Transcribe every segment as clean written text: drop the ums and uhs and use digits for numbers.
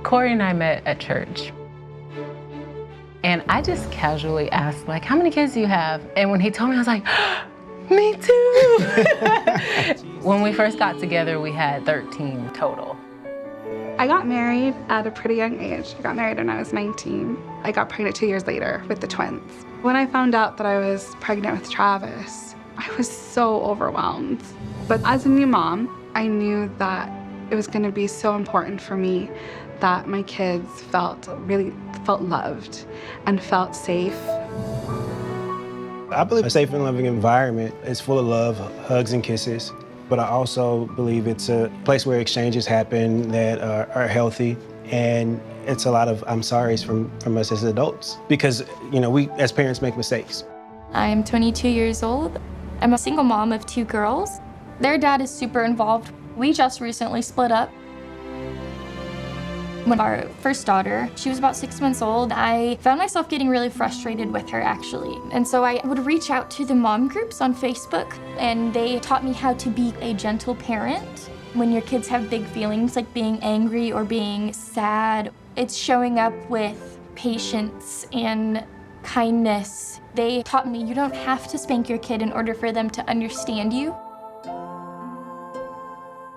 Corey and I met at church. And I just casually asked, like, how many kids do you have? And when he told me, I was like, me too. When we first got together, we had 13 total. I got married at a pretty young age. I got married when I was 19. I got pregnant 2 years later with the twins. When I found out that I was pregnant with Travis, I was so overwhelmed. But as a new mom, I knew that it was going to be so important for me that my kids really felt loved and felt safe. I believe a safe and loving environment is full of love, hugs and kisses. But I also believe it's a place where exchanges happen that are healthy, and it's a lot of I'm sorry's from us as adults. Because, you know, we as parents make mistakes. I'm 22 years old. I'm a single mom of 2 girls. Their dad is super involved. We just recently split up. When our first daughter, she was about 6 months old, I found myself getting really frustrated with her, actually. And so I would reach out to the mom groups on Facebook, and they taught me how to be a gentle parent. When your kids have big feelings like being angry or being sad, it's showing up with patience and kindness. They taught me you don't have to spank your kid in order for them to understand you.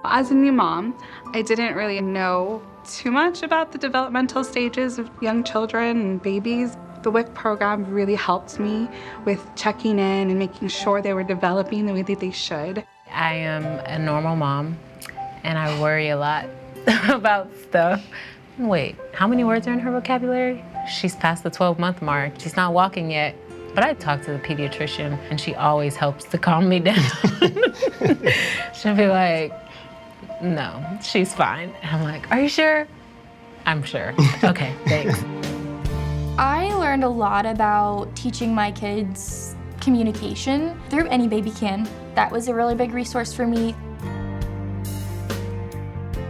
As a new mom, I didn't really know too much about the developmental stages of young children and babies. The WIC program really helped me with checking in and making sure they were developing the way that they should. I am a normal mom, and I worry a lot about stuff. Wait, how many words are in her vocabulary? She's past the 12-month mark. She's not walking yet. But I talk to the pediatrician, and she always helps to calm me down. She'll be like, no, she's fine. And I'm like, are you sure? I'm sure. Okay, thanks. I learned a lot about teaching my kids communication through Any Baby Can. That was a really big resource for me.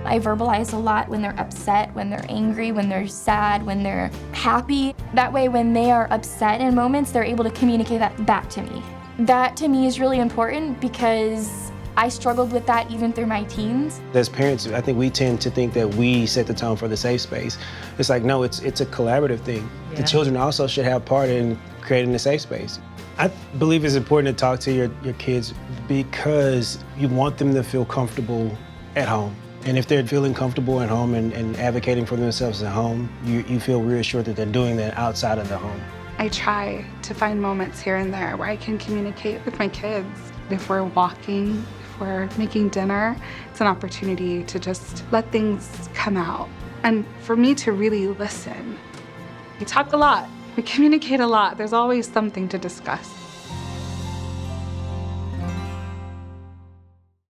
I verbalize a lot when they're upset, when they're angry, when they're sad, when they're happy. That way, when they are upset in moments, they're able to communicate that back to me. That, to me, is really important because I struggled with that even through my teens. As parents, I think we tend to think that we set the tone for the safe space. It's like, no, it's a collaborative thing. Yeah. The children also should have part in creating a safe space. I believe it's important to talk to your kids because you want them to feel comfortable at home. And if they're feeling comfortable at home and advocating for themselves at home, you feel reassured that they're doing that outside of the home. I try to find moments here and there where I can communicate with my kids. If we're walking, if we're making dinner, it's an opportunity to just let things come out. And for me to really listen. We talk a lot, we communicate a lot. There's always something to discuss.